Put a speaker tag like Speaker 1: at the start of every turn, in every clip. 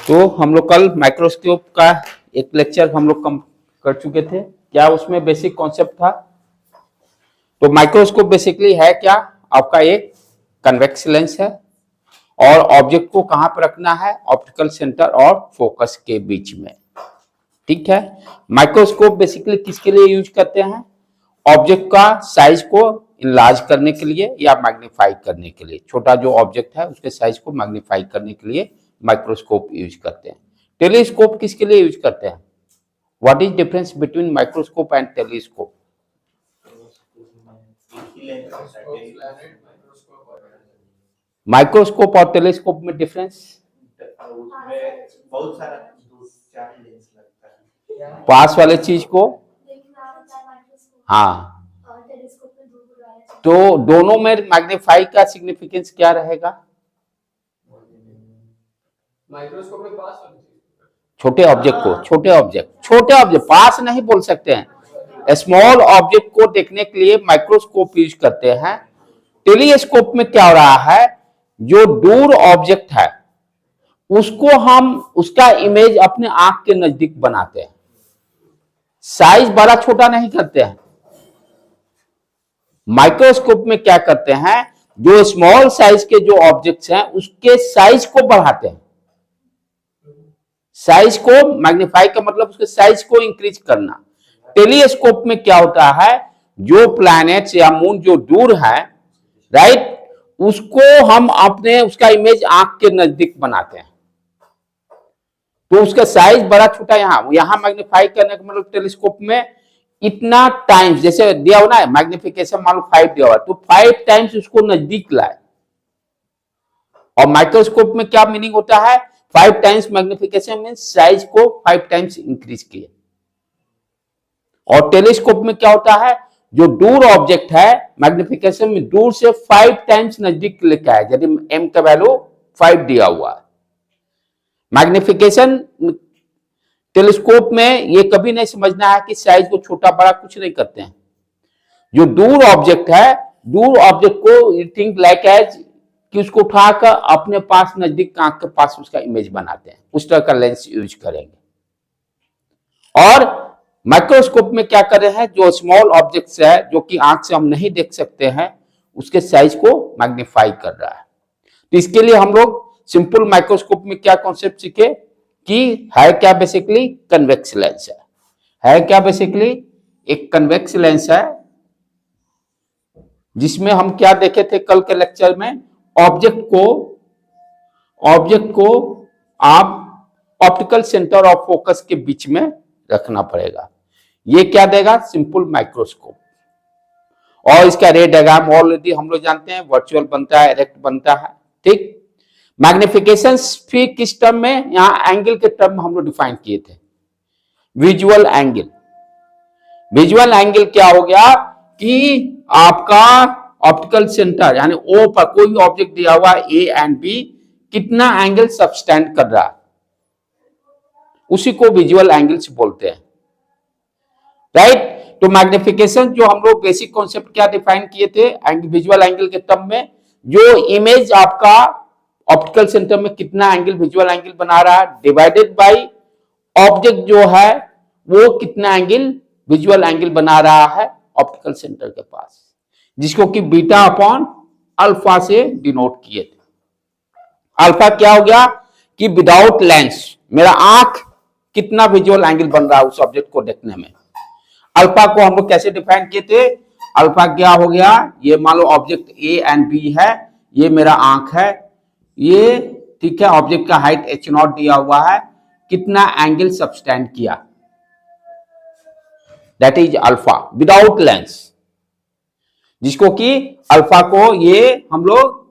Speaker 1: तो हम लोग कल माइक्रोस्कोप का एक लेक्चर हम लोग कम कर चुके थे। क्या उसमें बेसिक कॉन्सेप्ट था? तो माइक्रोस्कोप बेसिकली है क्या? आपका एक कन्वेक्स लेंस है और ऑब्जेक्ट को कहां पर रखना है? ऑप्टिकल सेंटर और फोकस के बीच में। ठीक है। माइक्रोस्कोप बेसिकली किसके लिए यूज करते हैं? ऑब्जेक्ट का साइज को इनलार्ज करने के लिए या मैग्नीफाई करने के लिए। छोटा जो ऑब्जेक्ट है उसके साइज को मैग्नीफाई करने के लिए माइक्रोस्कोप यूज करते हैं। टेलीस्कोप किसके लिए यूज करते हैं? What is difference between microscope and telescope? Microscope और टेलीस्कोप में डिफरेंस?
Speaker 2: बहुत सारा लेंस लगता है।
Speaker 1: पास वाले चीज को, हाँ, तो दोनों में मैग्नीफाई का सिग्निफिकेंस क्या रहेगा?
Speaker 3: माइक्रोस्कोप में पास वाली चीज,
Speaker 1: छोटे ऑब्जेक्ट को, छोटे ऑब्जेक्ट पास नहीं बोल सकते हैं। स्मॉल ऑब्जेक्ट को देखने के लिए माइक्रोस्कोप यूज करते हैं। टेलीस्कोप में क्या हो रहा है? जो दूर ऑब्जेक्ट है उसको हम उसका इमेज अपने आंख के नजदीक बनाते हैं। साइज बड़ा छोटा नहीं करते हैं। माइक्रोस्कोप में क्या करते हैं? जो स्मॉल साइज के जो ऑब्जेक्ट्स हैं उसके साइज को बढ़ाते हैं। साइज को मैग्नीफाई का मतलब उसके साइज को इंक्रीज करना। टेलीस्कोप में क्या होता है? जो प्लैनेट्स या मून जो दूर है, राइट, उसको हम अपने उसका इमेज आंख के नजदीक बनाते हैं। तो उसका साइज बड़ा छोटा यहां मैग्नीफाई करने का मतलब टेलीस्कोप में इतना टाइम्स, जैसे दिया हुआ ना मैग्निफिकेशन मान लो 5 दिया हुआ तो 5 टाइम्स उसको नजदीक लाए। और माइक्रोस्कोप में क्या मीनिंग होता है? 5 टाइम्स मैग्निफिकेशन मींस साइज को 5 टाइम्स इंक्रीज किए। और टेलीस्कोप में क्या होता है? जो दूर ऑब्जेक्ट है मैग्निफिकेशन में दूर से 5 टाइम्स नजदीक लेके आए। यदि m का वैल्यू 5 दिया हुआ है, मैग्निफिकेशन टेलीस्कोप में ये कभी नहीं समझना है कि साइज को छोटा बड़ा कुछ नहीं करते हैं। जो दूर ऑब्जेक्ट है, दूर ऑब्जेक्ट को थिंक लाइक एज कि उसको उठाकर अपने पास नजदीक आंख के पास उसका इमेज बनाते हैं। उस तरह का लेंस यूज करेंगे। और माइक्रोस्कोप में क्या कर रहे हैं? जो स्मॉल ऑब्जेक्ट्स है जो कि आंख से हम नहीं देख सकते हैं उसके साइज को मैग्नीफाई कर रहा है। तो इसके लिए हम लोग सिंपल माइक्रोस्कोप में क्या कॉन्सेप्ट सीखे कि है क्या? बेसिकली कन्वेक्स लेंस है क्या? बेसिकली एक कन्वेक्स लेंस है जिसमें हम क्या देखे थे कल के लेक्चर में? ऑब्जेक्ट को आप ऑप्टिकल सेंटर ऑफ फोकस के बीच में रखना पड़ेगा। ये क्या देगा? Simple microscope. और इसका रे डायग्राम ऑलरेडी हम लोग जानते हैं, वर्चुअल बनता है, इरेक्ट बनता है। ठीक। मैग्निफिकेशन फिर किस टर्म में? यहां एंगल के टर्म में हम लोग डिफाइन किए थे। Visual angle. विजुअल एंगल क्या हो गया कि आपका ऑप्टिकल सेंटर यानी ओ पर कोई भी ऑब्जेक्ट दिया हुआ ए एंड बी, कितना एंगल सबटेंड कर रहा है, उसी को विजुअल एंगल्स बोलते हैं। राइट। तो मैग्निफिकेशन जो हम लोग बेसिक कॉन्सेप्ट क्या डिफाइन किए थे विजुअल एंगल के टर्म में? जो इमेज आपका ऑप्टिकल सेंटर में कितना एंगल विजुअल एंगल बना रहा है डिवाइडेड बाय ऑब्जेक्ट जो है वो कितना एंगल विजुअल एंगल बना रहा है ऑप्टिकल सेंटर के पास, जिसको कि बीटा अपॉन अल्फा से डिनोट किए थे। अल्फा क्या हो गया कि विदाउट लेंस मेरा आंख कितना विजुअल एंगल बन रहा है उस ऑब्जेक्ट को देखने में। अल्फा को हम लोग कैसे डिफाइन किए थे? अल्फा क्या हो गया? ये मान लो ऑब्जेक्ट ए एंड बी है, ये मेरा आंख है, ये ठीक है। ऑब्जेक्ट का हाइट h0 दिया हुआ है, कितना एंगल सबटेंड किया, that is alpha without lens, जिसको कि अल्फा को ये हम लोग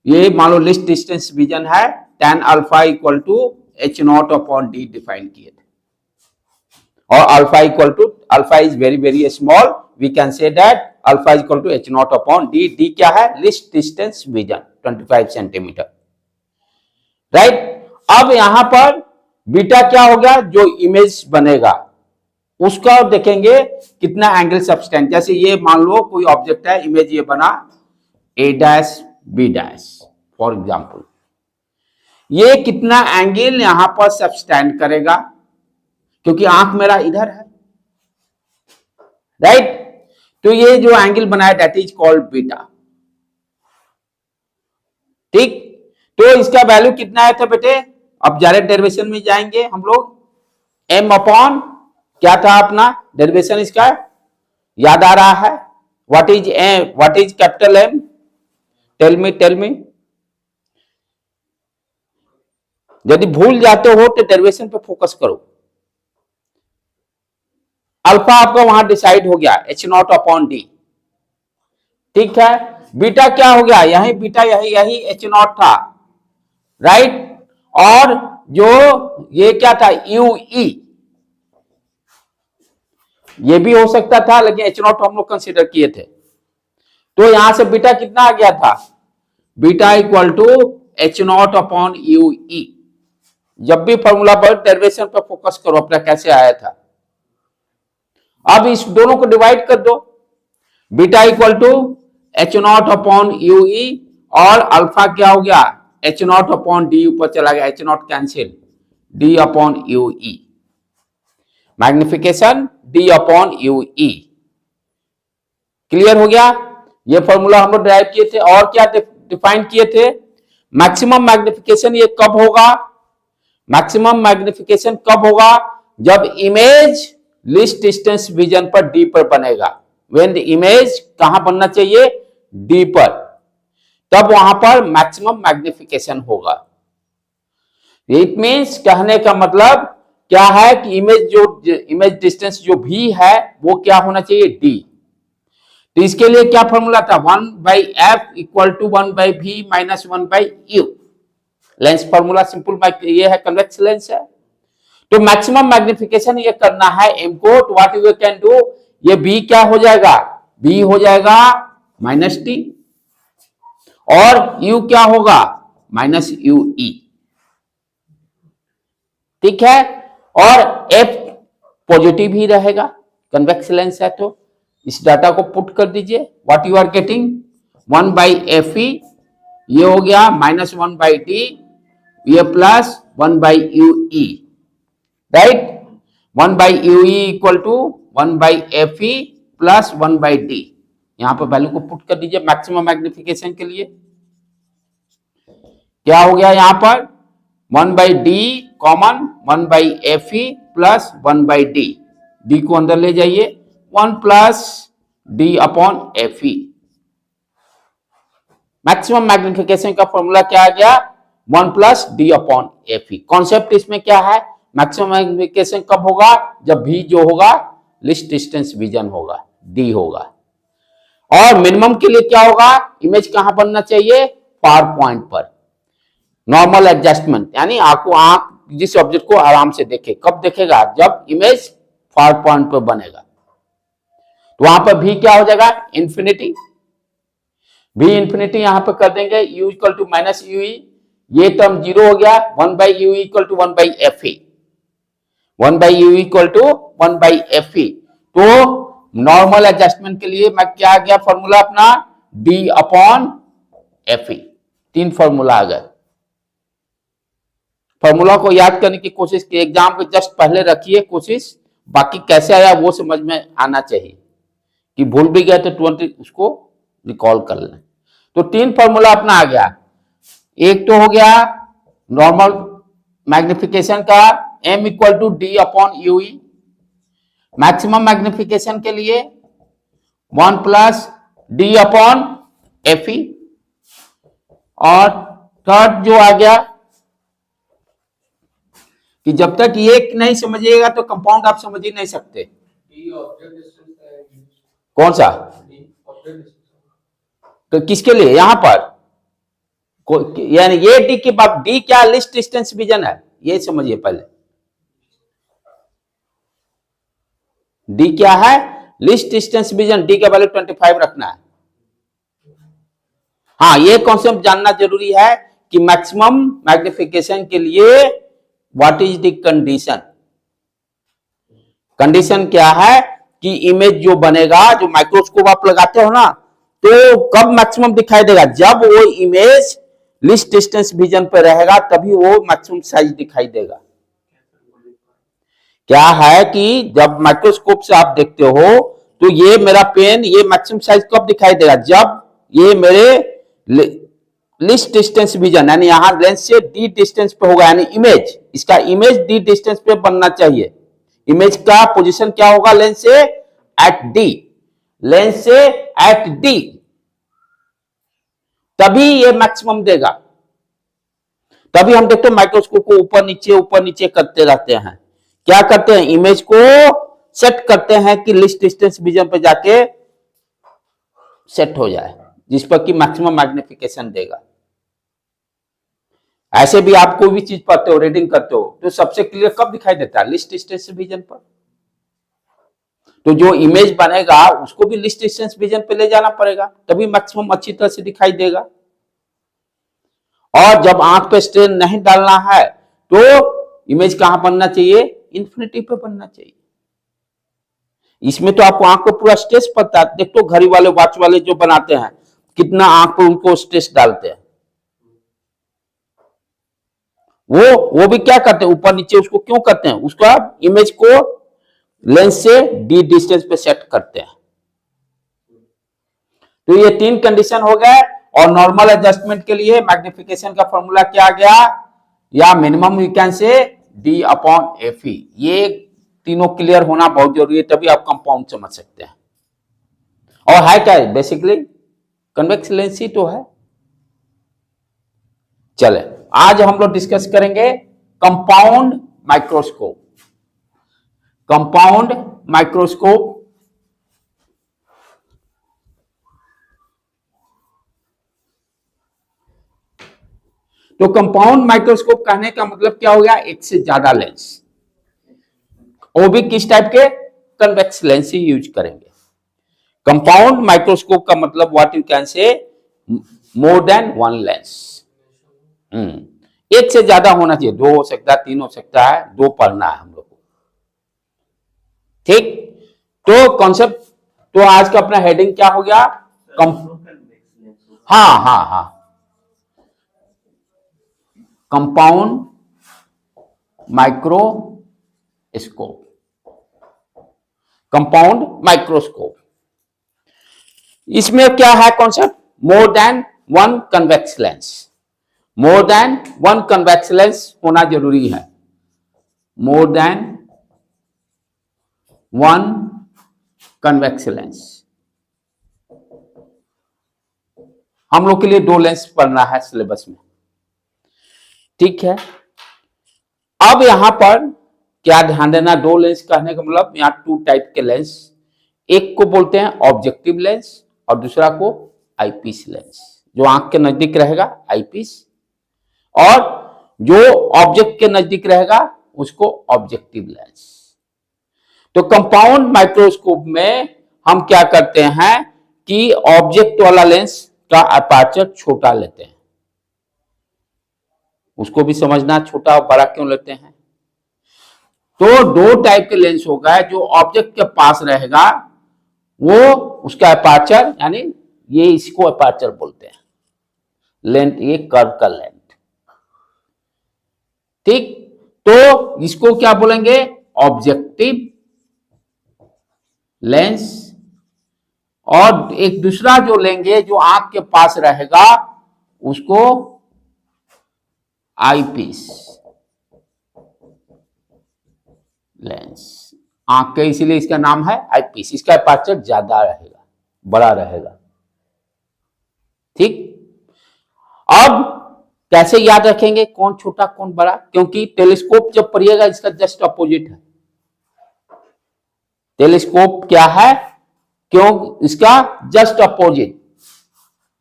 Speaker 1: ये मान लो लिस्ट डिस्टेंस विजन है, tan alpha equal to h0 upon d define किए थे। और alpha is very very small, we can say that alpha is equal to h0 upon d। d क्या है? Least distance vision 25 centimetre. Right. अब यहां पर beta क्या हो गया? जो इमेज बनेगा उसका देखेंगे कितना एंगल सबटेंड। जैसे ये मान लो कोई ऑब्जेक्ट है, इमेज ये बना a dash b dash for example. ये कितना एंगल यहां पर सबस्टैंड करेगा, क्योंकि आंख मेरा इधर है, राइट। तो ये जो एंगल बनाया दैट इज कॉल्ड बीटा, ठीक। तो इसका वैल्यू कितना आया था बेटे, अब डायरेक्ट डेरिवेशन में जाएंगे हम लोग। m अपॉन क्या था अपना डेरिवेशन इसका, याद आ रहा है? What is m, what is capital M? Tell me. यदि भूल जाते हो तो डेरिवेशन पे फोकस करो। अल्फा आपका वहां डिसाइड हो गया H0 अपॉन डी, ठीक है। बीटा क्या हो गया, यही बीटा यही H0 था, राइट। और जो ये क्या था UE, ये भी हो सकता था लेकिन H0 हम लोग कंसीडर किए थे। तो यहां से बीटा कितना आ गया था, beta equal to H0 upon UE। जब भी फॉर्मूला पर डेरिवेशन पर फोकस करो अपना कैसे आया था। अब इस दोनों को डिवाइड कर दो, beta equal to H0 upon UE और अल्फा क्या हो गया H0 अपॉन डी, ऊपर चला गया H0 cancel, D upon UE, magnification D upon UE। Clear हो गया? ये फॉर्मूला हम लोग ड्राइव किए थे। और क्या डिफाइन किए थे, मैक्सिमम मैग्निफिकेशन ये कब होगा, मैक्सिमम मैग्निफिकेशन कब होगा, जब इमेज लीस्ट डिस्टेंस विजन पर D पर बनेगा। व्हेन द इमेज कहां बनना चाहिए, D पर, तब वहां पर मैक्सिमम मैग्निफिकेशन होगा। इट मींस कहने का मतलब क्या है कि इमेज डिस्टेंस जो भी है वो क्या होना चाहिए, D। तो इसके लिए क्या फॉर्मूला था, 1/f equal to 1/v minus 1/u। Lens formula simple ये है, कन्वेक्स लेंस है। तो मैक्सिमम मैग्निफिकेशन ये करना है m को, तो व्हाट यू कैन डू, ये b क्या हो जाएगा, b हो जाएगा -t और u क्या होगा -ue, ठीक है। और f पॉजिटिव ही रहेगा, कन्वेक्स लेंस है। तो इस डाटा को पुट कर दीजिए, what you are getting 1/fe, ये हो गया -1/d, ये plus 1/ue, right. 1/ue equal to 1/fe plus 1/d। यहां पर वैल्यू को पुट कर दीजिए मैक्सिमम मैग्निफिकेशन के लिए। क्या हो गया यहां पर 1/d common 1/fe plus 1/d, d को अंदर ले जाइए, 1 plus d upon fe। Maximum magnification का फॉर्मूला क्या आ गया, 1 plus d upon fe। Concept इसमें क्या है, मैक्सिमम मैग्निफिकेशन कब होगा, जब भी जो होगा लिस्ट डिस्टेंस विजन होगा, d होगा। और मिनिमम के लिए क्या होगा, इमेज कहां बनना चाहिए, फार पॉइंट पर, नॉर्मल एडजस्टमेंट, यानी आपको आंख जिस ऑब्जेक्ट को आराम से देखे, कब देखेगा, जब इमेज फार पॉइंट पर बनेगा। तो वहां पर भी क्या हो जाएगा, इंफिनिटी, भी इंफिनिटी यहां पर कर देंगे, u इक्वल टू -ue, ये टर्म 0 हो गया, 1/ue equal to 1/fe, 1/ue equal to 1/fe। तो नॉर्मल एडजस्टमेंट के लिए मैं क्या आ गया फॉर्मूला अपना, d अपॉन fe। 3 फॉर्मूला आ गए। फॉर्मूला को याद करने की कोशिश की, एग्जाम के जस्ट पहले रखिए कोशिश, बाकी कैसे आया वो समझ में आना चाहिए, कि भूल भी गए तो तुरंत उसको रिकॉल कर लें। तो 3 फॉर्मूला अपना आ गया। एक तो हो गया नॉर्मल मैग्निफिकेशन का, m equal to d upon ue, maximum magnification के लिए 1 प्लस d अपॉन fe, और थर्ड जो आ गया कि जब तक ये नहीं समझिएगा तो कंपाउंड आप समझ ही नहीं सकते। कौन सा, तो किसके लिए यहां पर, यानी ये डी के बाद डी क्या लिस्ट डिस्टेंस विजन है, ये समझिए पहले। डी क्या है, लिस्ट डिस्टेंस विजन, डी का वैल्यू 25 रखना है। हाँ, ये कॉन्सेप्ट जानना जरूरी है कि मैक्सिमम मैग्निफिकेशन के लिए what is the condition. Condition क्या है कि इमेज जो बनेगा, जो माइक्रोस्कोप आप लगाते हो ना, तो कब मैक्सिमम दिखाई देगा, जब वो इमेज लिस्ट डिस्टेंस विजन पे रहेगा तभी वो मैक्सिमम साइज दिखाई देगा। क्या है कि जब माइक्रोस्कोप से आप देखते हो तो ये मेरा पेन, ये मैक्सिमम साइज कब दिखाई देगा, जब ये मेरे लिस्ट डिस्टेंस विजन यानी यहां लेंस से डी डिस्टेंस पे होगा, यानी इमेज, इसका इमेज डी डिस्टेंस पे बनना चाहिए। इमेज का पोजीशन क्या होगा लेंस से, एट डी, लेंस से एट डी, तभी ये मैक्सिमम देगा। तभी हम देखते हैं माइक्रोस्कोप को ऊपर नीचे करते रहते हैं। क्या करते हैं, इमेज को सेट करते हैं कि लिस्ट डिस्टेंस विजन पे जाके सेट हो जाए, जिस पर कि मैक्सिमम मैग्निफिकेशन देगा। ऐसे भी आप कोई भी चीज पढ़ते हो, रीडिंग करते हो, तो सबसे क्लियर कब दिखाई देता है, लिस्ट डिस्टेंस विजन पर। तो जो इमेज बनेगा उसको भी लिस्ट डिस्टेंस विजन पे ले जाना पड़ेगा, तभी मैक्सिमम अच्छी तरह से दिखाई देगा। और जब आंख पे स्ट्रेन नहीं डालना है तो इमेज कहां बनना चाहिए, इन्फिनिटी पे बनना चाहिए। इसमें तो आपको आंख पे पूरा स्ट्रेस पड़ता है। देखो घड़ी वाले, वॉच वाले जो बनाते हैं, कितना आंख पे उनको स्ट्रेस डालते हैं। वो भी क्या करते हैं, ऊपर नीचे उसको क्यों करते हैं, उसका इमेज को लेंस से डी डिस्टेंस पे सेट करते हैं। तो ये 3 कंडीशन हो गए। और नॉर्मल एडजस्टमेंट के लिए मैग्निफिकेशन का फॉर्मूला क्या आ गया, या minimum you can say D upon F E. ये तीनों क्लियर होना बहुत जरूरी है, तभी आप कंपाउंड समझ सकते हैं। और है क्या, बेसिकली कन्वेक्स लेंस ही तो है। चले आज हम लोग डिस्कस करेंगे कंपाउंड माइक्रोस्कोप। कंपाउंड माइक्रोस्कोप तो कंपाउंड माइक्रोस्कोप कहने का मतलब क्या हो गया, एक से ज्यादा लेंस, वो भी किस टाइप के, कन्वेक्स लेंस ही यूज करेंगे। कंपाउंड माइक्रोस्कोप का मतलब what you can say, more than one lens. एक से ज्यादा होना चाहिए, 2 हो सकता है, 3 हो सकता है, 2 पढ़ना है हम लोग को। ठीक, तो कॉन्सेप्ट, तो आज का अपना हेडिंग क्या हो गया, हाँ, कंपाउंड माइक्रोस्कोप, कंपाउंड माइक्रोस्कोप। इसमें क्या है concept, more than one convex lens, more than one convex lens होना जरूरी है। More than one convex lens, हम लोग के लिए 2 लेंस पढ़ना है सिलेबस में, ठीक है। अब यहां पर क्या ध्यान देना, 2 लेंस कहने का मतलब यहां 2 टाइप के लेंस, एक को बोलते हैं ऑब्जेक्टिव लेंस और दूसरा को आईपीस लेंस। जो आंख के नजदीक रहेगा आईपीस, और जो ऑब्जेक्ट के नजदीक रहेगा उसको ऑब्जेक्टिव लेंस। तो कंपाउंड माइक्रोस्कोप में हम क्या करते हैं कि ऑब्जेक्ट वाला लेंस का अपर्चर छोटा लेते हैं। उसको भी समझना, छोटा और बड़ा क्यों लेते हैं। तो 2 टाइप के लेंस होगा, जो ऑब्जेक्ट के पास रहेगा वो उसका अपर्चर, यानी ये इसको अपर्चर बोलते हैं, लेंथ, ये कर्व का लेंथ, ठीक। तो इसको क्या बोलेंगे, ऑब्जेक्टिव लेंस। और एक दूसरा जो लेंगे जो आंख के पास रहेगा उसको आईपीस लेंस। आंख के, इसीलिए इसका नाम है आईपीस। इसका अपर्चर ज्यादा रहेगा, बड़ा रहेगा, ठीक। अब कैसे याद रखेंगे कौन छोटा कौन बड़ा, क्योंकि टेलीस्कोप जब पढ़िएगा इसका जस्ट अपोजिट है। टेलीस्कोप क्या है, क्यों, इसका जस्ट अपोजिट।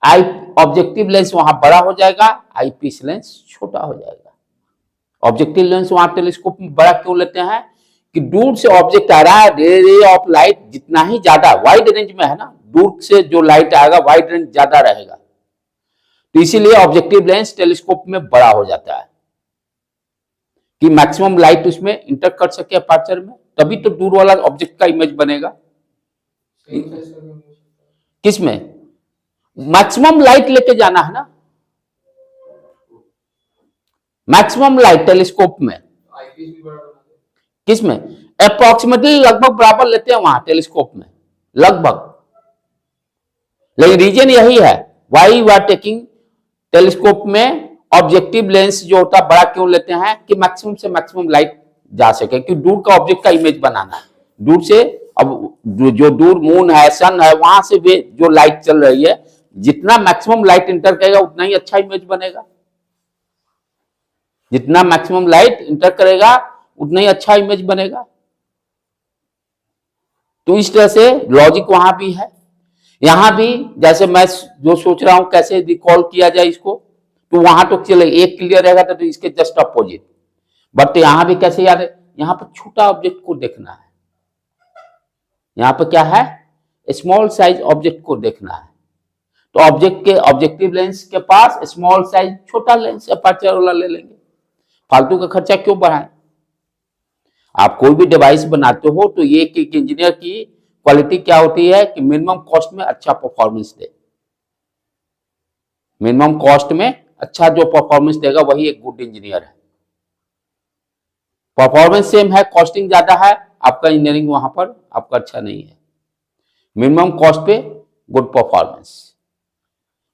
Speaker 1: आई ऑब्जेक्टिव लेंस वहां बड़ा हो जाएगा, आईपीस लेंस छोटा हो जाएगा। ऑब्जेक्टिव लेंस वहां टेलीस्कोप में बड़ा क्यों लेते हैं कि दूर से ऑब्जेक्ट आ रहा है, रे ऑफ लाइट जितना ही ज्यादा वाइड रेंज में है ना, दूर से जो लाइट आएगा वाइड रेंज ज्यादा रहेगा, तो इसीलिए ऑब्जेक्टिव लेंस टेलीस्कोप में बड़ा हो जाता है कि मैक्सिमम लाइट उसमें इंटर कर सके अपर्चर में, तभी तो दूर वाला ऑब्जेक्ट का इमेज बनेगा। किसमें, मैक्सिमम लाइट लेके जाना है ना, मैक्सिमम लाइट टेलीस्कोप में,
Speaker 3: आईपीस भी बड़ा बना दे।
Speaker 1: किसमें? अप्रोक्सीमेटली लगभग बराबर लेते हैं वहां टेलीस्कोप में, लगभग। लेकिन रीजन यही है, why you are taking telescope में ऑब्जेक्टिव लेंस जो होता है बड़ा क्यों लेते हैं कि मैक्सिमम से मैक्सिमम लाइट जा सके, क्योंकि दूर का ऑब्जेक्ट का इमेज बनाना है। दूर से, अब जो दूर मून है, सन है, वहां से भी जो लाइट चल रही है, जितना मैक्सिमम लाइट इंटर करेगा उतना ही अच्छा इमेज बनेगा। जितना मैक्सिमम लाइट इंटर करेगा उतना ही अच्छा इमेज बनेगा। तो इस तरह से लॉजिक वहां भी है। यहां भी जैसे मैं जो सोच रहा हूं कैसे रिकॉल किया जाए इसको, तो वहां तो चले एक क्लियर रहेगा तो इसके जस्ट अपोजिट। बट यहां भी कैसे याद है, यहां पर छोटा ऑब्जेक्ट को देखना है। यहां पर क्या है, स्मॉल साइज ऑब्जेक्ट को देखना है। तो ऑब्जेक्ट के ऑब्जेक्टिव लेंस के पास स्मॉल साइज छोटा लेंस अपर्चर वाला ले लेंगे। फालतू का खर्चा क्यों बढ़ाएं? आप कोई भी डिवाइस बनाते हो तो ये कि इंजीनियर की क्वालिटी क्या होती है कि मिनिमम कॉस्ट में अच्छा परफॉर्मेंस दे। मिनिमम कॉस्ट में अच्छा जो परफॉर्मेंस देगा वही एक गुड इंजीनियर है। परफॉर्मेंस सेम है, कॉस्टिंग ज्यादा है, आपका इंजीनियरिंग वहां पर आपका अच्छा नहीं है। मिनिमम कॉस्ट पे गुड परफॉर्मेंस।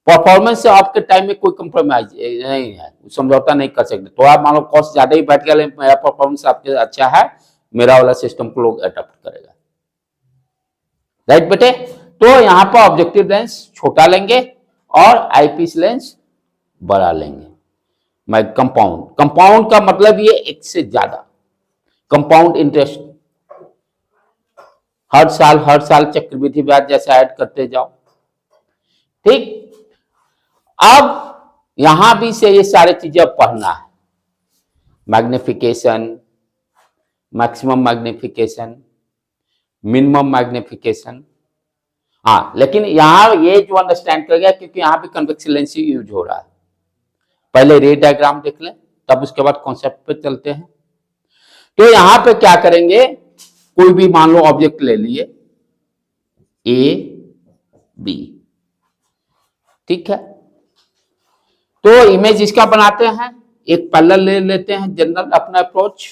Speaker 1: परफॉर्मेंस से आपके टाइम में कोई कंप्रोमाइज नहीं है, समझौता नहीं कर सकते। तो आप मान लो कॉस्ट ज्यादा ही बैठ गया, लेकिन मेरा परफॉर्मेंस आपके अच्छा है, मेरा वाला सिस्टम को लोग अडॉप्ट करेगा। राइट बेटे? तो यहां पर ऑब्जेक्टिव लेंस छोटा लेंगे और आईपीस लेंस बड़ा लेंगे। मैं कंपाउंड का मतलब ये एक से ज्यादा कंपाउंड इंटरेस्ट, हर साल चक्रवृद्धि ब्याज जैसा ऐड करते जाओ। ठीक, अब यहां भी से ये सारी चीजें पढ़ना है। Magnification, maximum magnification, minimum magnification. हाँ, लेकिन यहां ये जो अंडरस्टैंड कर गया क्योंकि यहां भी कन्वेक्स लेंस ही यूज हो रहा है। पहले रे डायग्राम देख लें, तब उसके बाद कॉन्सेप्ट पे चलते हैं। तो यहां पे क्या करेंगे, कोई भी मान लो ऑब्जेक्ट ले लिए ए बी, ठीक है। तो इमेज इसका बनाते हैं, एक पैरेलल ले लेते हैं, जनरल अपना अप्रोच।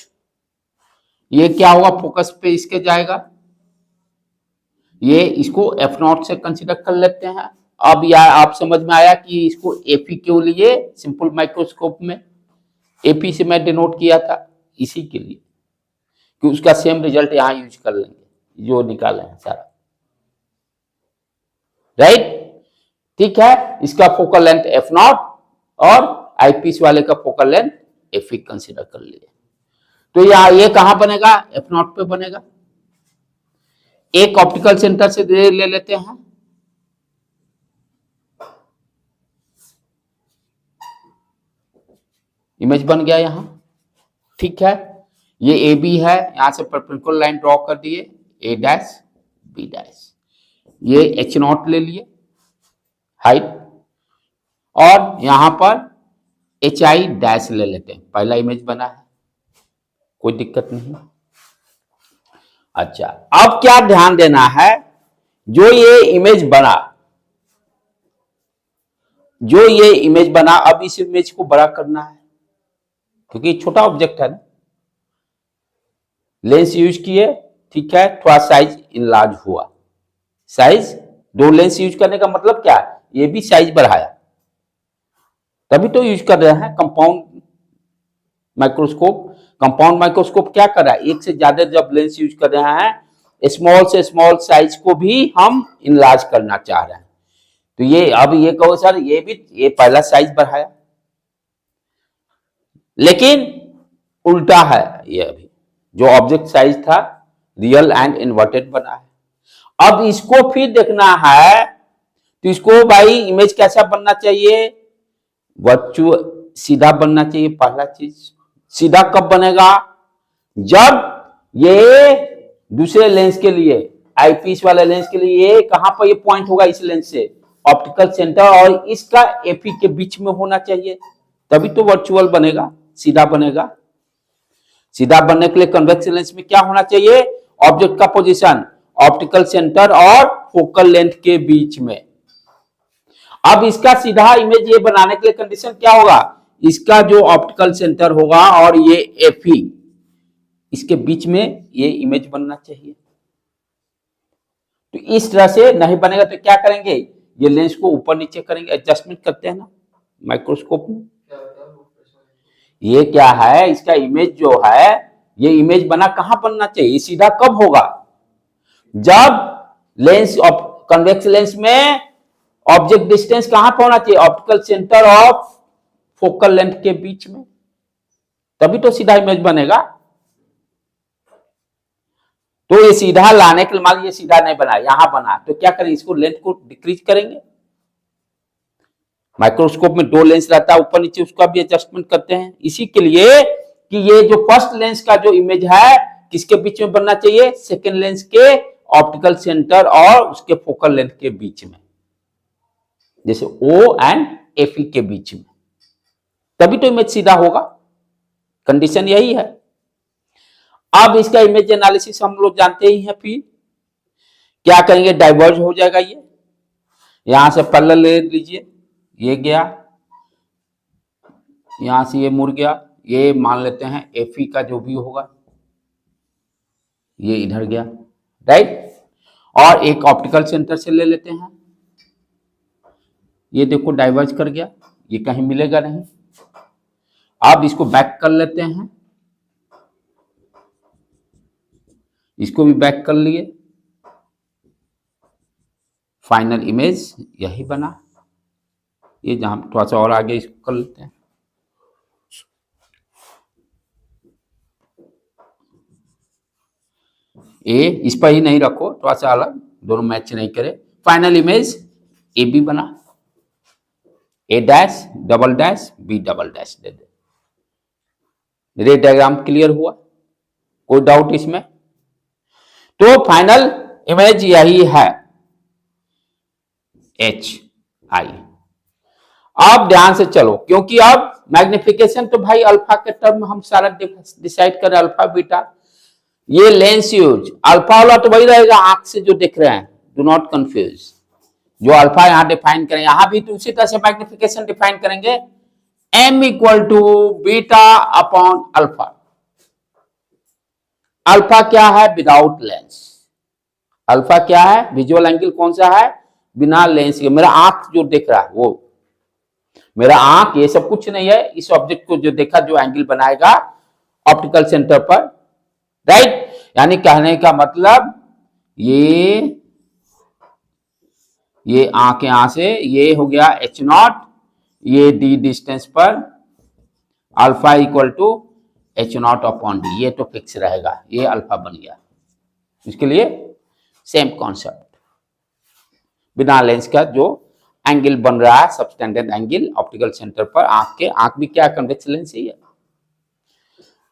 Speaker 1: ये क्या होगा, फोकस पे इसके जाएगा, ये इसको F0 से कंसीडर कर लेते हैं। अब यार आप समझ में आया कि इसको एपी क्यों लिए, सिंपल माइक्रोस्कोप में एपी से मैं डिनोट किया था, इसी के लिए कि उसका सेम रिजल्ट यहां यूज कर लेंगे जो निकाले हैं सारा। राइट, ठीक है। इसका फोकल लेंथ F0 और आईपीस वाले का फोकल लेंथ एफी कंसीडर कर लिए। तो ये कहां बनेगा, F0 पे बनेगा। एक ऑप्टिकल सेंटर से ले लेते हैं, इमेज बन गया यहां, ठीक है। ये ए बी है, यहां से परपेंडिकुलर लाइन ड्रॉ कर दिए, ए डैश बी डैश। ये H0 ले लिए हाइट, और यहां पर HI डैश ले लेते हैं। पहला इमेज बना है, कोई दिक्कत नहीं। अच्छा, अब क्या ध्यान देना है, जो ये इमेज बना, अब इस इमेज को बड़ा करना है क्योंकि छोटा ऑब्जेक्ट है ना। लेंस यूज किए, ठीक है, थोड़ा साइज इनलार्ज हुआ। साइज, दो लेंस यूज करने का मतलब क्या, ये भी साइज बढ़ाया, तभी तो यूज कर रहे हैं कंपाउंड माइक्रोस्कोप। कंपाउंड माइक्रोस्कोप क्या कर रहा है, एक से ज्यादा जब लेंस यूज कर रहे हैं, स्मॉल से स्मॉल साइज को भी हम इनलार्ज करना चाह रहे हैं। तो ये अब ये कहो सर, ये पहला साइज बढ़ाया, लेकिन उल्टा है। ये अभी जो ऑब्जेक्ट साइज था रियल एंड इन्वर्टेड बना है। अब इसको फिर देखना है, तो इसको भाई इमेज कैसा बनना चाहिए, वर्चुअल सीधा बनना चाहिए। पहला चीज, सीधा कब बनेगा, जब ये दूसरे लेंस के लिए, आईपीस वाले लेंस के लिए कहां पर ये पॉइंट होगा, इस लेंस से ऑप्टिकल सेंटर और इसका एफी के बीच में होना चाहिए, तभी तो वर्चुअल बनेगा, सीधा बनेगा। सीधा बनने के लिए कन्वेक्स लेंस में क्या होना चाहिए, ऑब्जेक्ट का पोजीशन ऑप्टिकल सेंटर और फोकल लेंथ के बीच में। अब इसका सीधा इमेज ये बनाने के लिए कंडीशन क्या होगा, इसका जो ऑप्टिकल सेंटर होगा और ये एफई, इसके बीच में ये इमेज बनना चाहिए। तो इस तरह से नहीं बनेगा तो क्या करेंगे, ये लेंस को ऊपर नीचे करेंगे, एडजस्टमेंट करते हैं ना माइक्रोस्कोप में। ये क्या है, इसका इमेज जो है, ये इमेज बना कहां बनना चाहिए, सीधा कब होगा, जब लेंस कन्वेक्स लेंस में ऑब्जेक्ट डिस्टेंस कहां पर होना चाहिए, optical centre of focal length के बीच में, तभी तो सीधा इमेज बनेगा। तो ये सीधा लाने के लिए, मान लीजिए सीधा नहीं बना, यहां बना, तो क्या करें, इसको लेंथ को डिक्रीज करेंगे। माइक्रोस्कोप में 2 लेंस रहता है ऊपर नीचे, उसका भी एडजस्टमेंट करते हैं, इसी के लिए कि ये जो फर्स्ट लेंस का जो इमेज है किसके बीच में बनना चाहिए, सेकेंड लेंस के ऑप्टिकल सेंटर और उसके फोकल लेंथ के बीच में, जैसे O एंड Fe के बीच में, तभी तो इमेज सीधा होगा। कंडीशन यही है। अब इसका इमेज एनालिसिस हम लोग जानते ही हैं, फिर क्या करेंगे, डाइवर्ज हो जाएगा, ये यहां से पैरेलल ले लीजिए, ये गया, यहां से ये मुड़ गया, ये मान लेते हैं Fe का जो भी होगा, ये इधर गया, राइट। और एक ऑप्टिकल सेंटर से ले लेते हैं, ये देखो डाइवर्ज कर गया, ये कहीं मिलेगा नहीं। अब इसको बैक कर लेते हैं, इसको भी बैक कर लिए, फाइनल इमेज यही बना। ये जहां थोड़ा सा और आगे इसको कर लेते हैं, ए इस पर ही नहीं रखो, थोड़ा सा अलग, दोनों मैच नहीं करे। फाइनल इमेज ए बी बना, A dash double dash B double dash दे दे। रे डायग्राम क्लियर हुआ, कोई डाउट इसमें? तो फाइनल इमेज यही है, एच आई। अब ध्यान से चलो, क्योंकि अब मैग्निफिकेशन तो भाई अल्फा के टर्म में हम सारा डिसाइड करें, अल्फा बीटा, ये लेंस यूज, अल्फा वाला तो वही रहेगा आंख से जो देख रहे हैं, डू नॉट कंफ्यूज। जो अल्फा यहां डिफाइन करें, यहां भी तो उसी तरह से मैग्निफिकेशन डिफाइन करेंगे, m equal to beta upon alpha. Alpha क्या है, विदाउट लेंस। अल्फा क्या है, विजुअल एंगल कौन सा है, बिना लेंस के। मेरा आंख जो देख रहा है वो, मेरा आंख ये सब कुछ नहीं है, इस ऑब्जेक्ट को जो देखा, जो एंगल बनाएगा ऑप्टिकल सेंटर पर, राइट। यानी कहने का मतलब ये आंख यहां से, ये हो गया h0, ये d डिस्टेंस पर alpha equal to h0 upon d, ये तो फिक्स रहेगा, ये अल्फा बन गया। इसके लिए सेम कॉन्सेप्ट, बिना लेंस का जो एंगल बन रहा है, सबस्टैंडर्ड एंगल ऑप्टिकल सेंटर पर आंख के, आंख भी क्या कन्वेक्स लेंस ही है।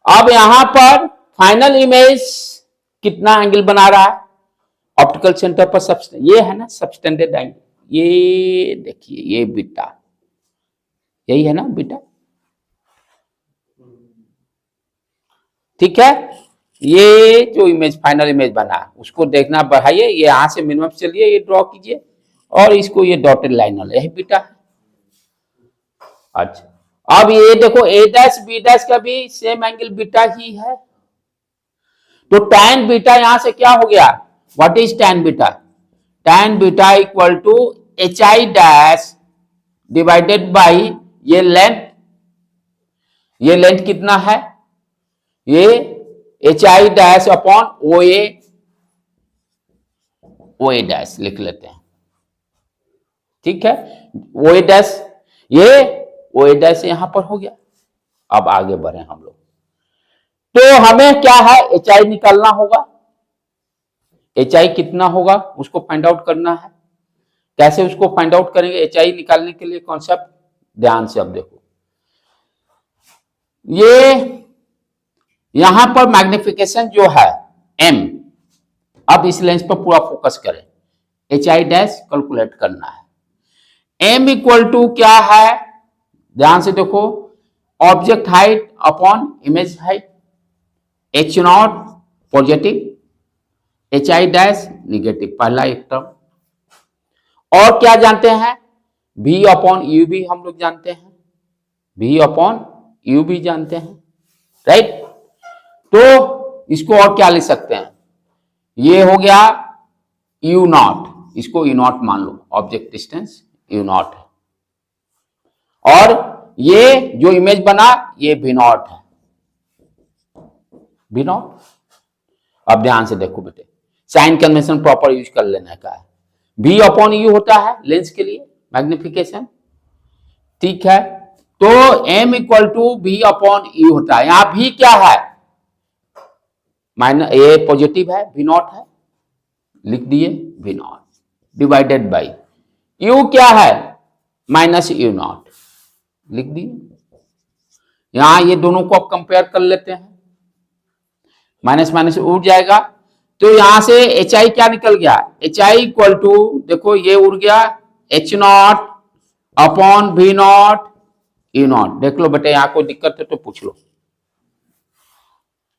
Speaker 1: अब यहां पर फाइनल इमेज कितना एंगल बना रहा है ऑप्टिकल सेंटर पर, ये है ना सबस्टैंडर्ड एंगल, ये देखिए, ये बीटा, यही है ना बीटा, ठीक है। ये जो इमेज फाइनल इमेज बना, उसको देखना, बढ़ाइए, ये यहां से मिनिमम चलिए, ये ड्रॉ कीजिए, और इसको ये डॉटेड लाइन वाला, यही बीटा है। अच्छा, अब ये देखो ए डैश बी डैश का भी सेम एंगल बीटा ही है, तो tan बीटा यहां से क्या हो गया, what is tan beta, tan beta equal to H I dash divided by ये लेंथ, ये लेंथ कितना है, ये H I dash upon O A dash लिख लेते हैं, ठीक है। ओ ए डैश, ये ओ ए डैश यहां पर हो गया। अब आगे बढ़े हम लोग, तो हमें क्या है, एच आई निकालना होगा, एच आई कितना होगा उसको फाइंड आउट करना है। कैसे उसको फाइंड आउट करेंगे, एच आई निकालने के लिए कॉन्सेप्ट ध्यान से अब देखो, ये यहां पर मैग्निफिकेशन जो है m, अब इस लेंस पर पूरा फोकस करें, एच आई डैश कैलकुलेट करना है। m इक्वल टू क्या है, ध्यान से देखो, object height upon image height, h0 positive, H I dash negative, पहला एक टर्म। और क्या जानते हैं, v अपॉन यू भी हम लोग जानते हैं, V अपॉन U भी जानते हैं, राइट। तो इसको और क्या लिख सकते हैं, ये हो गया U नॉट, इसको U नॉट मान लो, ऑब्जेक्ट डिस्टेंस U नॉट है, और ये जो इमेज बना ये V नॉट है, V नॉट। अब ध्यान से देखो बेटे, साइन कन्वेंशन प्रॉपर यूज कर लेने का है। V अपॉन U होता है लेंस के लिए मैग्निफिकेशन, ठीक है। तो M equal to V upon U होता है। यहां V क्या है, माइनस, ये पॉजिटिव है, V नॉट है, लिख दिए V not divided by U क्या है, माइनस U नॉट, लिख दिए। यहां ये दोनों को अब कंपेयर कर लेते हैं, माइनस माइनस उड़ जाएगा, तो यहां से HI क्या निकल गया, HI इक्वल टू, देखो ये उड़ गया, H not upon V not U not. देख लो बेटे, यहां कोई दिक्कत है तो पूछ लो।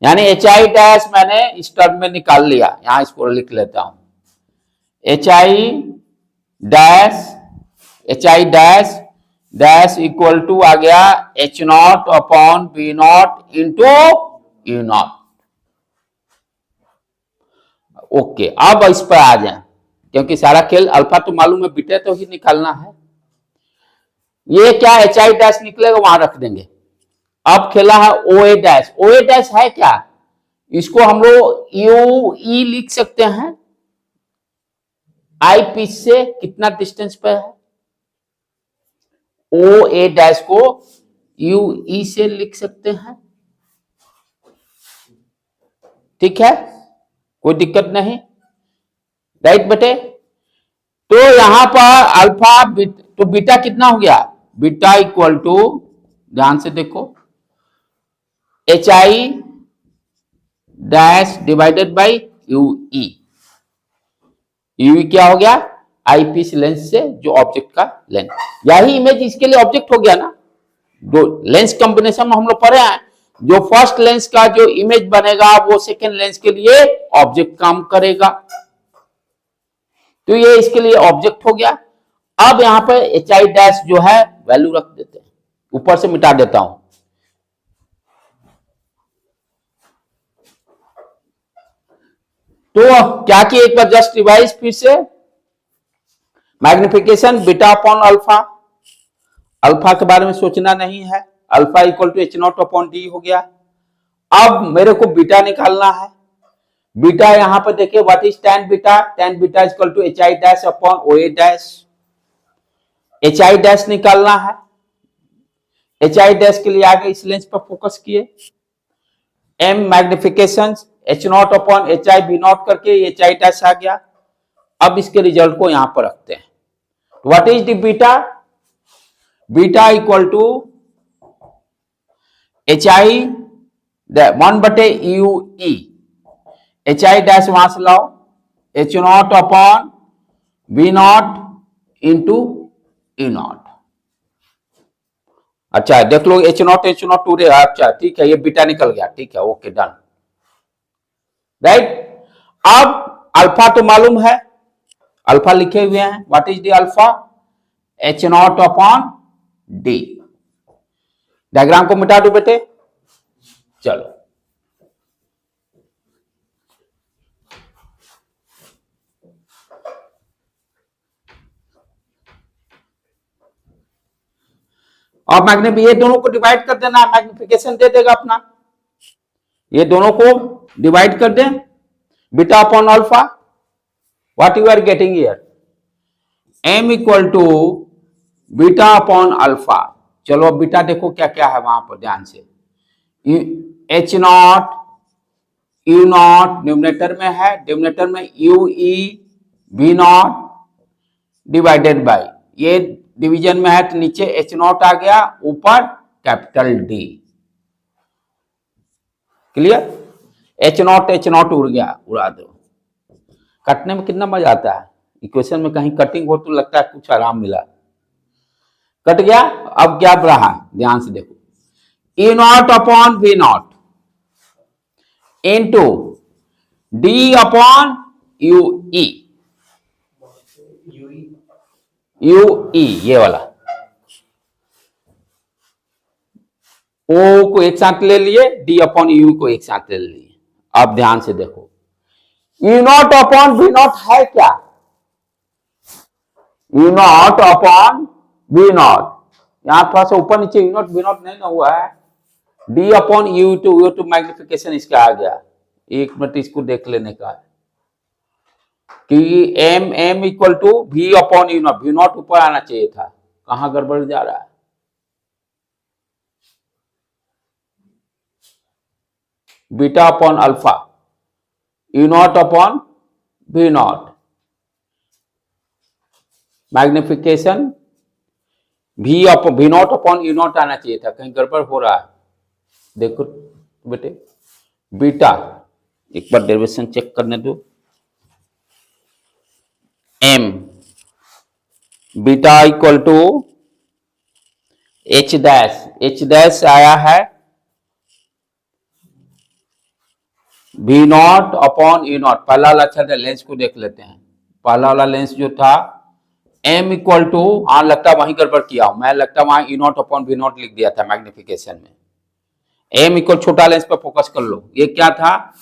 Speaker 1: यानी HI डैश मैंने इस टर्म में निकाल लिया, यहां इसको लिख लेता हूं, HI dash dash equal to आ गया H not upon V not into U not. Okay, अब इस पर आ जाए, क्योंकि सारा खेल अल्फा तो मालूम है, बीटा तो ही निकालना है। ये क्या HI डैश निकलेगा वहां रख देंगे। अब खेला है OA डैश, OA डैश है क्या, इसको हम लोग UE लिख सकते हैं, आई पीस से कितना डिस्टेंस पे है, OA डैश को UE से लिख सकते हैं, ठीक है, कोई दिक्कत नहीं, राइट बेटे। तो यहां पर अल्फा तो बीटा कितना हो गया, बीटा इक्वल टू, ध्यान से देखो, HI dash divided by UE। UE क्या हो गया, आई पीस लेंस से जो ऑब्जेक्ट का लेंथ, यही इमेज इसके लिए ऑब्जेक्ट हो गया ना। दो लेंस कॉम्बिनेशन में हम लोग पढ़े हैं, जो फर्स्ट लेंस का जो इमेज बनेगा वो सेकेंड लेंस के लिए ऑब्जेक्ट काम करेगा, तो ये इसके लिए ऑब्जेक्ट हो गया। अब यहां पर HI डैश जो है वैल्यू रख देते हैं, ऊपर से मिटा देता हूं, तो क्या किए, एक बार जस्ट रिवाइज फिर से, magnification beta upon alpha, alpha के बारे में सोचना नहीं है, alpha equal to H not upon D हो गया। अब मेरे को बीटा निकालना है, बीटा यहां पर देखिए, what is tan beta, tan beta equal to HI dash upon OA dash, HI dash निकालना है, HI डैश के लिए आगे इस लेंस पर फोकस किए, M magnification H not upon HI V naught करके HI डैश आ गया। अब इसके रिजल्ट को यहां पर रखते हैं, what is the beta, beta equal to HI 1/UE, HI dash वहां से लाओ, H not upon V not into E naught. अच्छा देख लो, H नॉट टू, अच्छा ठीक है, ये बीटा निकल गया, ठीक है, ओके डन, राइट। अब अल्फा तो मालूम है, अल्फा लिखे हुए हैं, what is the alpha, H not upon D। Diagram को मिटा दो बेटे, चलो और ये दोनों को डिवाइड कर देना, मैग्निफिकेशन दे देगा अपना, ये दोनों को डिवाइड कर दें, beta upon alpha, what you are getting here, M equal to beta upon alpha. चलो अब बीटा देखो क्या क्या है वहां पर, ध्यान से, H not U not numerator में है, डिनोमिनेटर में UE V not divided by, ये डिवीजन में है तो नीचे H नॉट आ गया, ऊपर capital D, clear. H not उड़ गया, उड़ा दो, कटने में कितना मजा आता है, इक्वेशन में कहीं कटिंग हो तो लगता है कुछ आराम मिला, कट गया। अब क्या रहा, ध्यान से देखो, E not upon V not into D upon UE, UE ये वाला, ओ को एक साथ ले लिए, डी अपॉन यू को एक साथ ले लिए। अब ध्यान से देखो, U not upon V not है क्या? U not upon V not, यहां थोड़ा सा ऊपर नीचे यू नॉट वी नॉट नहीं ना हुआ है। D upon U to magnification इसका आ गया। एक मिनट इसको देख लेने का है कि M M equal to V upon U not, V not ऊपर आना चाहिए था, कहां गड़बड़ जा रहा है? Beta upon alpha, U not upon V not, magnification V not upon U not आना चाहिए था, कहीं गड़बड़ हो रहा है। देखो बेटे, बीटा एक बार डेरिवेशन चेक करने दो। M beta equal to H dash आया है V not upon U not. पहला वाला अच्छा लेंस को देख लेते हैं। पहला वाला लेंस जो था m इक्वल टू, हाँ लगता वहीं गड़बड़ किया हूं मैं, लगता वहां U not upon V not लिख दिया था मैग्निफिकेशन में। m इक्वल छोटा लेंस पे फोकस कर लो, ये क्या था?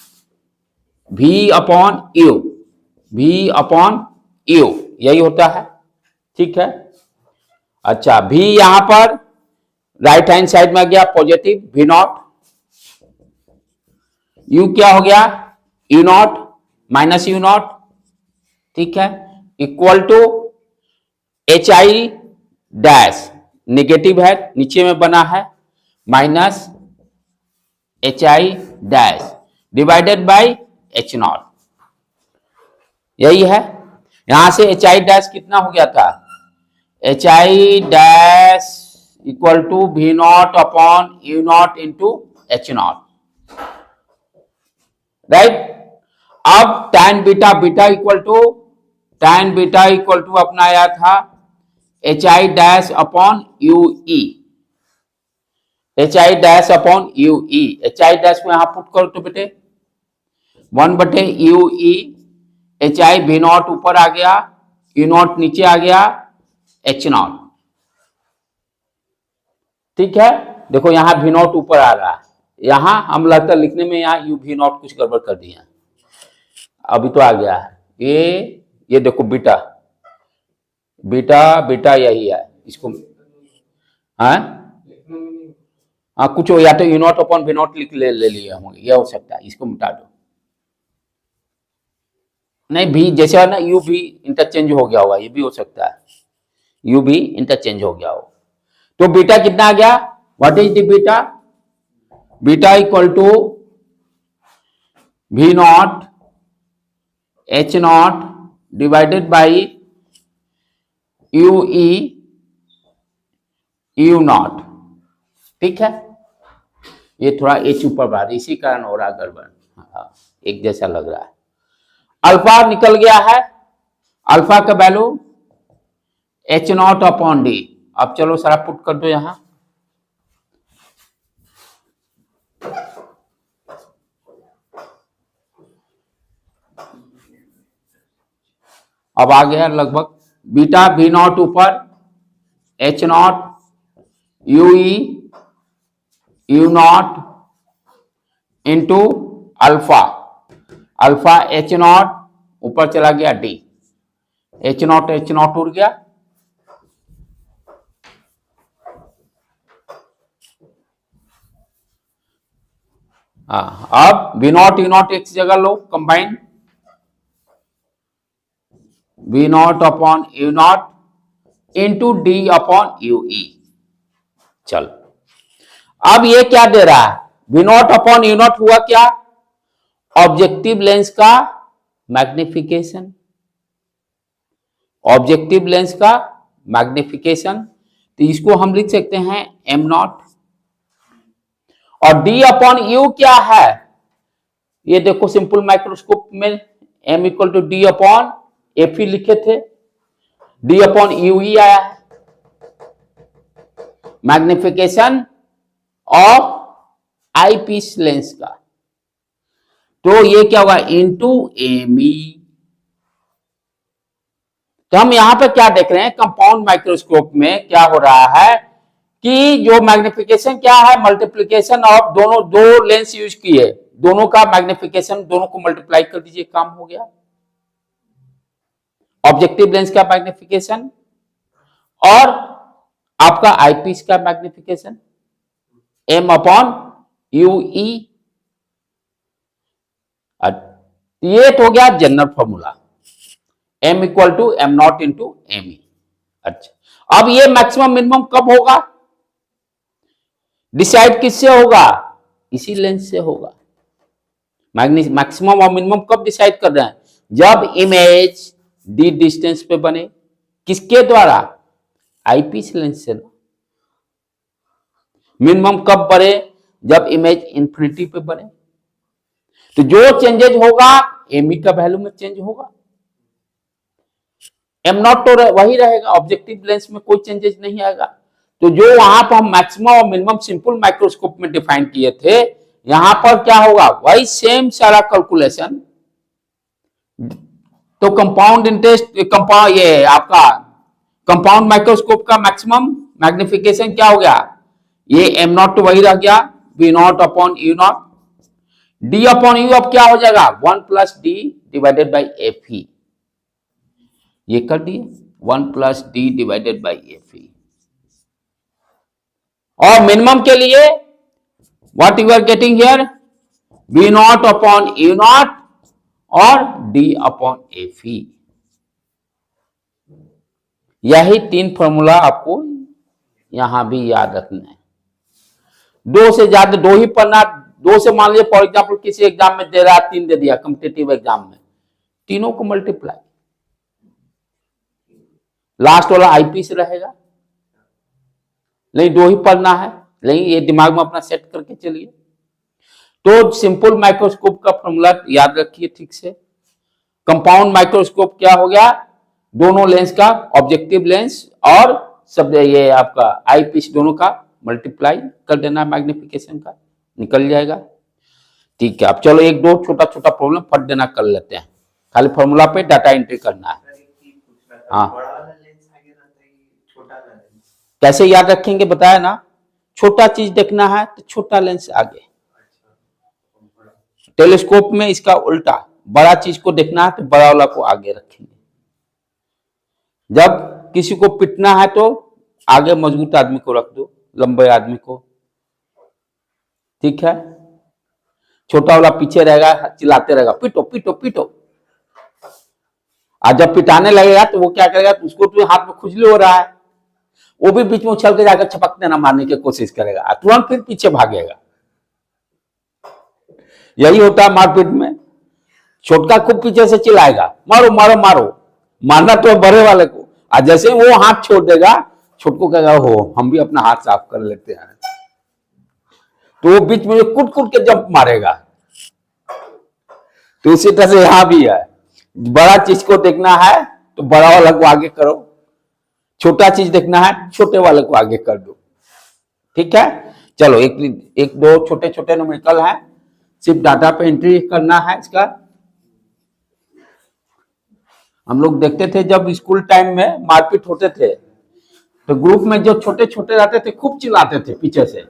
Speaker 1: v upon U, v upon U यही होता है, ठीक है। अच्छा v यहां पर राइट हैंड साइड में आ गया पॉजिटिव वी नॉट, u क्या हो गया? U not minus U not, ठीक है, equal to H I dash, negative है नीचे में बना है, minus H I dash divided by H not, यही है। यहां से एच आई डैश कितना हो गया था? H I dash equal to V not upon U not into H not, right. अब tan beta, beta equal to tan beta equal to अपना आया था H I dash upon U E, H I dash upon U E, H I dash को यहां put करो तो बेटे 1 U E, H I V not ऊपर आ गया, यू नॉट नीचे आ गया, एच नॉट, ठीक है। देखो यहां वी नॉट ऊपर आ रहा है, यहां हम लगता है लिखने में यहां यू वी नॉट कुछ गड़बड़ कर दिया, अभी तो आ गया है ये देखो बीटा, बीटा बीटा यही है इसको, हाँ हाँ कुछ हो, या तो U not upon V not लिख ले लिए होंगे, यह हो सकता है, इसको मिटा दो। नहीं भी जैसे ना यू भी इंटरचेंज हो गया होगा, ये भी हो सकता है यू भी इंटरचेंज हो गया हो। तो बीटा कितना आ गया? What is the beta? Beta equal to V not H not divided by U E U not, ठीक है। ये थोड़ा एच ऊपर बढ़ा, इसी कारण हो रहा गड़बड़, एक जैसा लग रहा है। अल्फा निकल गया है, अल्फा का value H not upon D. अब चलो सारा पुट कर दो यहां, अब आ गया लगभग बीटा वी नॉट ऊपर, H not you E U not into alpha, alpha H not ऊपर चला गया डी, एच नॉट उड़ गया, अब वी नॉट यू नॉट एक जगह लो combine, V not upon U not into D upon U E. चल अब ये क्या दे रहा है? V not upon U not हुआ क्या? ऑब्जेक्टिव लेंस का मैग्निफिकेशन, ऑब्जेक्टिव लेंस का मैग्निफिकेशन, तो इसको हम लिख सकते हैं एम नॉट, और डी अपॉन यू क्या है? ये देखो सिंपल माइक्रोस्कोप में M equal to D upon F ही लिखे थे, डी अपॉन यू ही आया है, magnification of eyepiece lens का। तो ये क्या होगा? Into M E. तो हम यहां पे क्या देख रहे हैं? कंपाउंड माइक्रोस्कोप में क्या हो रहा है कि जो मैग्निफिकेशन क्या है, मल्टीप्लीकेशन ऑफ दोनों, दो लेंस यूज किए, दोनों का मैग्निफिकेशन, दोनों को मल्टीप्लाई कर दीजिए, काम हो गया। ऑब्जेक्टिव लेंस का मैग्निफिकेशन और आपका आईपीस का magnification m upon U E. ये तो हो गया general formula, m equal to M not into M E. अच्छा, अब ये मैक्सिमम मिनिमम कब होगा, डिसाइड किससे होगा, इसी लेंस से होगा। मैक्सिमम और मिनिमम कब डिसाइड कर रहे हैं, जब इमेज डी डिस्टेंस पे बने, किसके द्वारा, आईपीस लेंस से ना। मिनिमम कब बने, जब इमेज इंफिनिटी पे बने। तो जो चेंजेज होगा एम ई का वैल्यू में चेंज होगा, एम नॉट तो वही रहेगा, ऑब्जेक्टिव लेंस में कोई चेंजेस नहीं आएगा। तो जो वहां पर हम मैक्सिमम और मिनिमम सिंपल माइक्रोस्कोप में डिफाइन किए थे, यहां पर क्या होगा, वही सेम सारा कैलकुलेशन। तो कंपाउंड इंटरेस्ट, कंपाउंड, ये आपका कंपाउंड माइक्रोस्कोप का मैक्सिमम मैग्निफिकेशन क्या हो गया, ये एम नॉट तो वही रह गया, B not upon U not, D upon U अब क्या हो जाएगा, 1 plus D divided by F E. ये कर दिए 1 plus D divided by F E. और मिनिमम के लिए what you are getting here, B not upon U not और डी अपॉन एफ ई। यही 3 फॉर्मूला आपको यहां भी याद रखना है। 2 से ज्यादा 2 ही पढ़ना, 2 से मान लीजिए फॉर एग्जाम्पल किसी एग्जाम में दे रहा है 3 दे दिया कॉम्पिटिटिव एग्जाम में, तीनों को मल्टीप्लाई, लास्ट वाला आईपीस रहेगा। नहीं 2 ही पढ़ना है, नहीं ये दिमाग में अपना सेट करके चलिए। तो सिंपल माइक्रोस्कोप का फॉर्मूला याद रखिए ठीक से। कंपाउंड माइक्रोस्कोप क्या हो गया, दोनों लेंस का, ऑब्जेक्टिव लेंस और सब ये आपका आईपीस, दोनों का मल्टीप्लाई कर देना मैग्निफिकेशन का, निकल जाएगा। ठीक है, अब चलो एक दो छोटा छोटा प्रॉब्लम फट देना कर लेते हैं, खाली फॉर्मूला पे डाटा एंट्री करना है। हाँ कैसे याद रखेंगे बताया ना, छोटा चीज देखना है तो छोटा लेंस आगे, टेलीस्कोप में इसका उल्टा, बड़ा चीज को देखना है तो बड़ा वाला को आगे रखेंगे। जब किसी को पिटना है तो आगे मजबूत आदमी को रख दो, लंबे आदमी को, ठीक है। छोटा वाला पीछे रहेगा, चिल्लाते रहेगा पीटो पीटो पीटो, और जब पिटाने लगेगा तो वो क्या करेगा, उसको तो हाथ में खुजली हो रहा है, वो भी बीच में उछल के जाकर छपक देना मारने की कोशिश करेगा, तुरंत फिर पीछे भागेगा। यही होता है मारपीट में, छोटका खूब पीछे से चिल्लाएगा मारो मारो मारो, मारना तो बड़े वाले को, और जैसे वो हाथ छोड़ देगा छोटको कहेगा हो हम भी अपना हाथ साफ कर लेते हैं, तो वो बीच में कूद कूद के जंप मारेगा। तो इसी तरह से यहां भी है, बड़ा चीज को देखना है तो बड़ा वाला को आगे करो, छोटा चीज देखना है छोटे वाले को आगे कर दो, ठीक है। चलो एक दो छोटे छोटे न्यूमेरिकल है, सिर्फ डाटा पे एंट्री करना है इसका। हम लोग देखते थे जब स्कूल टाइम में मारपीट होते थे तो ग्रुप में जो छोटे छोटे रहते थे खूब चिल्लाते थे पीछे से,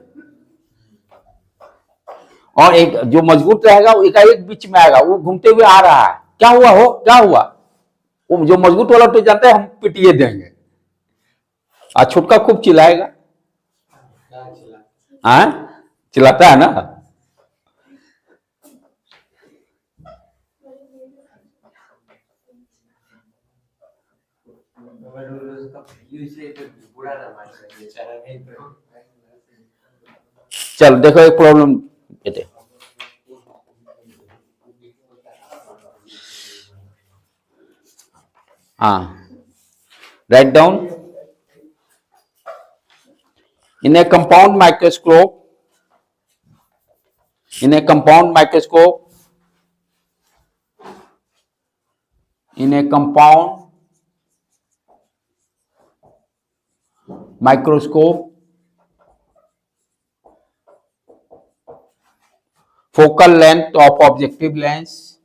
Speaker 1: और एक जो मजबूत रहेगा वो एकाएक बीच में आएगा, वो घूमते हुए आ रहा है, क्या हुआ हो क्या हुआ, वो जो मजबूत वाला तो जानता है हम पिटिए देंगे, और छोटका खूब चिल्लाएगा, हाँ चिल्लाता है ना। चल देखो एक प्रॉब्लम बेटे, हाँ write down, in A compound microscope, in a compound microscope, in a compound microscope, focal length of objective lens,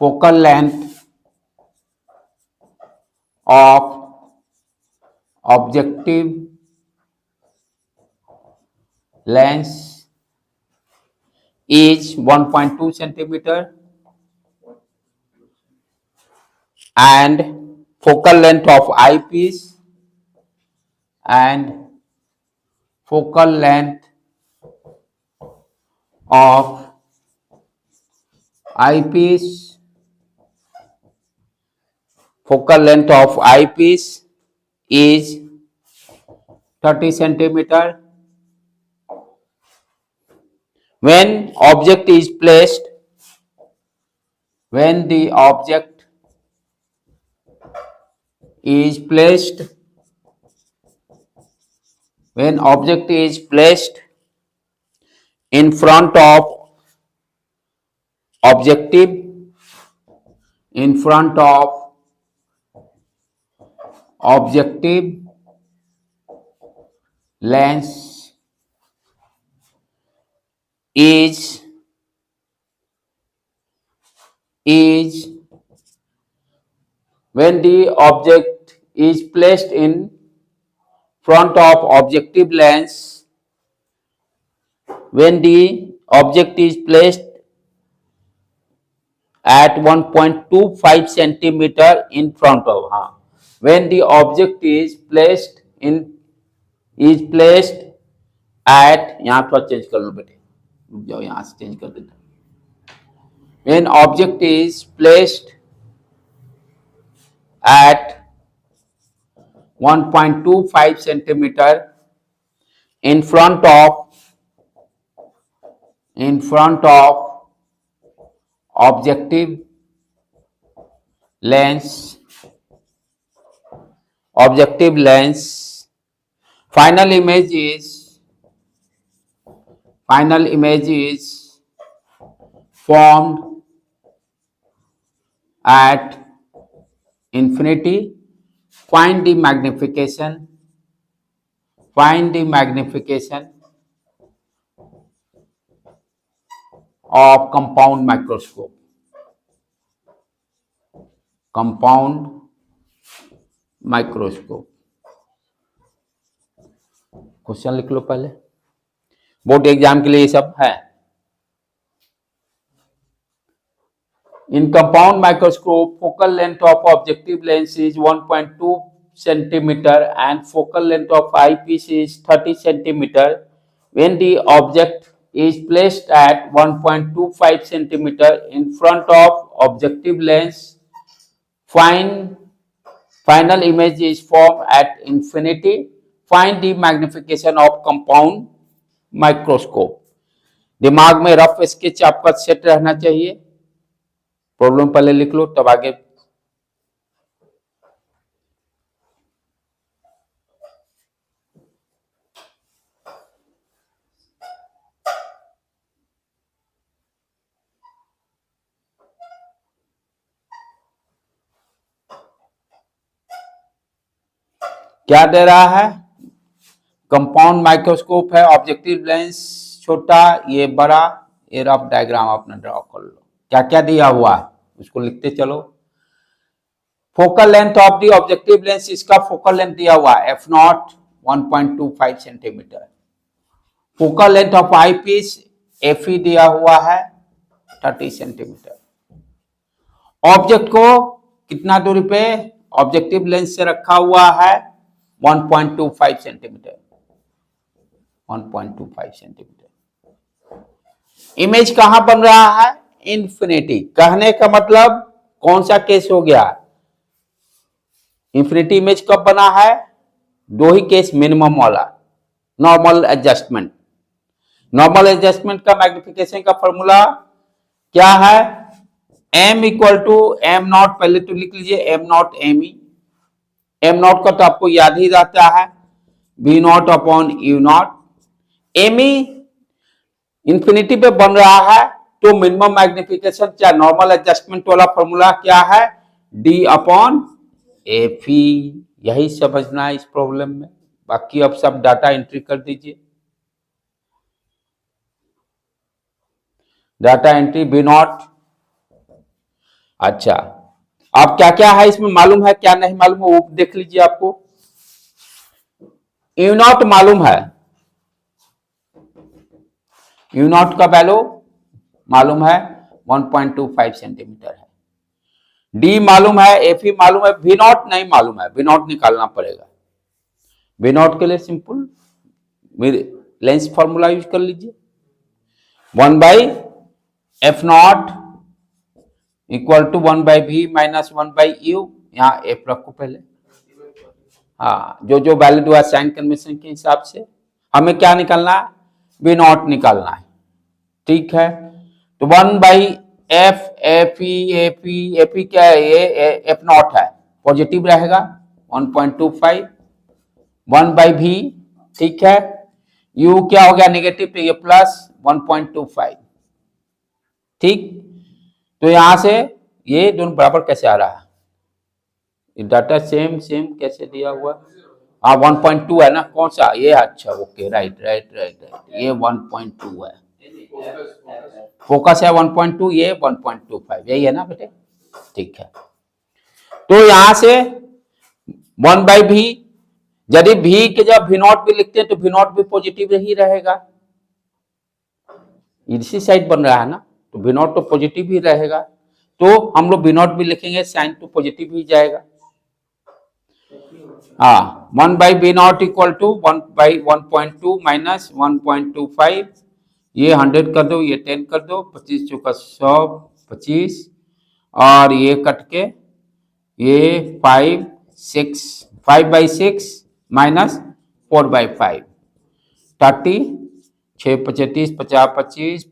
Speaker 1: focal length of objective length is 1.2 centimeter and focal length of eyepiece and focal length of eyepiece, focal length of eyepiece is 30 centimeter. When object is placed, when the object is placed, when object is placed in front of objective, in front of objective lens is when the object is placed in front of objective lens, when the object is placed at 1.25 centimeter in front of, when the object is placed at, यहाँ थोड़ा change कर लो बेटे, रुक जाओ यहाँ से change कर देता, when object is placed at 1.25 centimeter in front of objective lens, final image is formed at infinity. Find the magnification of compound microscope. Question लिख लो पहले, बोर्ड एग्जाम के लिए ये सब है. In compound microscope, focal length of objective lens is 1.2 centimeter and focal length of eyepiece is 30 centimeter. When the object is placed at 1.25 centimeter in front of objective lens, final image is formed at infinity. Find the magnification of compound microscope. दिमाग में rough sketch आपका set रहना चाहिए. Problem पहले लिख लो तब आगे. क्या दे रहा है? कंपाउंड माइक्रोस्कोप है, ऑब्जेक्टिव लेंस छोटा, ये बड़ा, ये रफ डायग्राम अपना ड्रॉ कर लो. क्या क्या दिया हुआ है उसको लिखते चलो. Focal length of the objective lens, इसका फोकल लेंथ दिया हुआ है f0 1.25 centimetre. Focal length of eyepiece fe दिया हुआ है 30 सेंटीमीटर. ऑब्जेक्ट को कितना दूरी पे ऑब्जेक्टिव लेंस से रखा हुआ है? 1.25 सेंटीमीटर. 1.25 सेंटीमीटर. इमेज कहां बन रहा है? इंफिनिटी. कहने का मतलब कौन सा केस हो गया? इंफिनिटी इमेज कब बना है? दो ही केस मिनिमम वाला, नॉर्मल एडजस्टमेंट. नॉर्मल एडजस्टमेंट का मैग्निफिकेशन का फॉर्मूला क्या है? m equal to M not, पहले तो लिख लीजिए M not M E. M not का तो आपको याद ही रहता है, B not upon U not. M E infinity पे बन रहा है तो मिनिमम मैग्निफिकेशन क्या नॉर्मल एडजस्टमेंट वाला फॉर्मूला क्या है? D upon F E. यही समझना है इस प्रॉब्लम में. बाकी अब सब डाटा एंट्री कर दीजिए. Data entry B not. अच्छा, अब क्या क्या है इसमें मालूम है, क्या नहीं मालूम है वो देख लीजिए. आपको यू नॉट मालूम है, यू नॉट का वैल्यू मालूम है 1.25 सेंटीमीटर है। डी मालूम है, एफ ई मालूम है, वी नॉट नहीं मालूम है, वी नॉट निकालना पड़ेगा। वी नॉट के लिए सिंपल मेरे लेंस फॉर्मूला यूज कर लीजिए, 1/f0 equal to 1/v minus 1/u। यहाँ एफ रखो पहले, हाँ जो जो वैलिड हुआ साइन कन्वेंशन के हिसाब से। हमें क्या निकालना है, वी नॉट निकालना है, ठीक है। तो 1/f एफ ई क्या है, ये एफ नॉट है, पॉजिटिव रहेगा 1.25, 1/v, ठीक है। u क्या हो गया नेगेटिव, तो ये प्लस 1.25, ठीक। तो यहां से ये दोनों बराबर कैसे आ रहा है, डाटा सेम सेम कैसे दिया हुआ, हाँ 1.2 है ना, कौन सा ये, अच्छा okay right right right right, ये 1.2 है, फोकस है 1.2, ये 1.25, यही है ना बेटे, ठीक है। तो यहां से 1/v, यदि v के जब v नॉट भी लिखते हैं तो v नॉट भी पॉजिटिव ही रहेगा, इसी साइड बन रहा है ना, तो v नॉट तो पॉजिटिव ही रहेगा, तो हम लोग v नॉट भी लिखेंगे, साइन तो पॉजिटिव ही जाएगा। हाँ 1/v not equal to 1/1.2 minus 1.25, ये 100 कर दो, ये 10 कर दो, 25 चौका 100, 25, और ये कट के ये 5/6 माइनस 4/5, 30, 6 35, 50 25,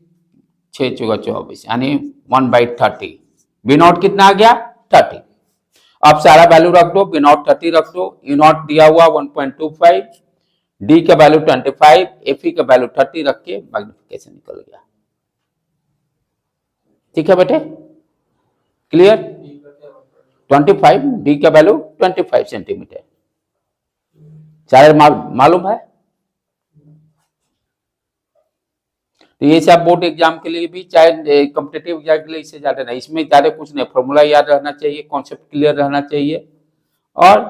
Speaker 1: 6 चौका 24, यानी 1/30। बी नॉट कितना आ गया 30। अब सारा वैल्यू रख दो, बी नॉट 30 रख दो, यू नॉट दिया हुआ 1.25, डी का वैल्यू 25, एफ ई का वैल्यू 30 रख के मैग्निफिकेशन निकल गया, ठीक है बेटे, क्लियर। 25, डी का वैल्यू 25 सेंटीमीटर, सारे मालूम है। तो ये सब बोर्ड एग्जाम के लिए भी, चाहे कॉम्पिटिटिव एग्जाम के लिए, इससे ज्यादा नहीं, इसमें ज्यादा कुछ नहीं, फॉर्मूला याद रहना चाहिए, कॉन्सेप्ट क्लियर रहना चाहिए, और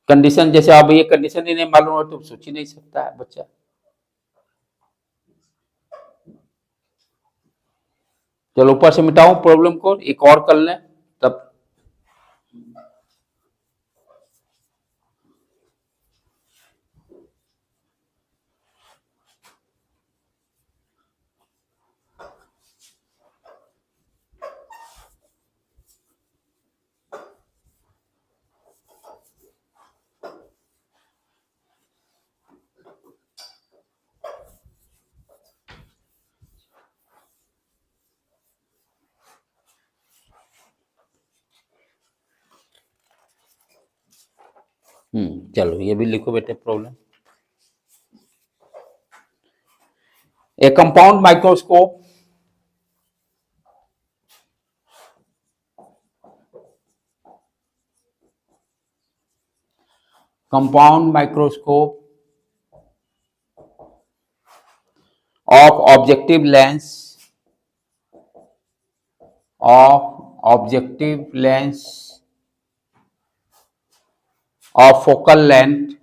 Speaker 1: कंडीशन, जैसे अब ये कंडीशन ही नहीं मालूम हो तो सोच ही नहीं सकता है बच्चा। चलो ऊपर से मिटाऊं प्रॉब्लम को, एक और कर लें तब। चलो ये भी लिखो बेटे problem. A compound microscope of objective lens of focal length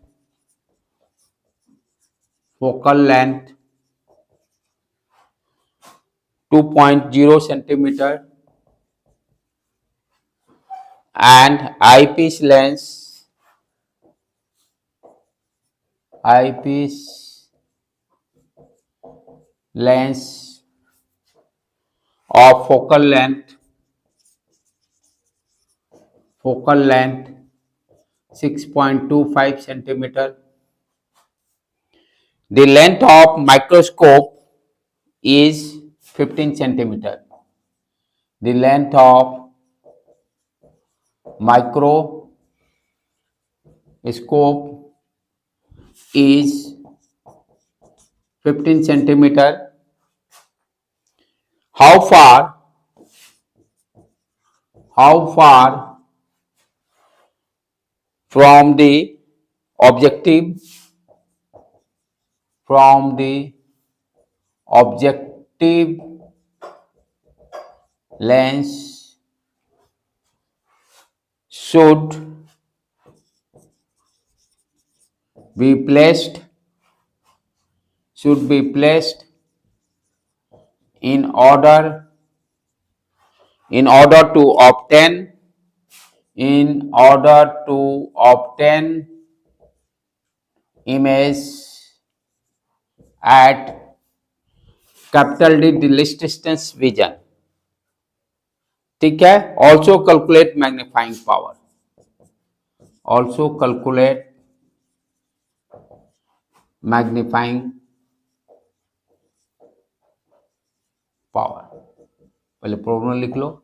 Speaker 1: 2.0 centimeter and eyepiece lens of focal length 6.25 centimeter. The length of microscope is 15 centimeter. The length of microscope is 15 centimeter. How far from the objective lens should be placed in order to obtain image at capital D least distance vision, ठीक है। Also calculate magnifying power, also calculate magnifying power. पहले problem लिख लो।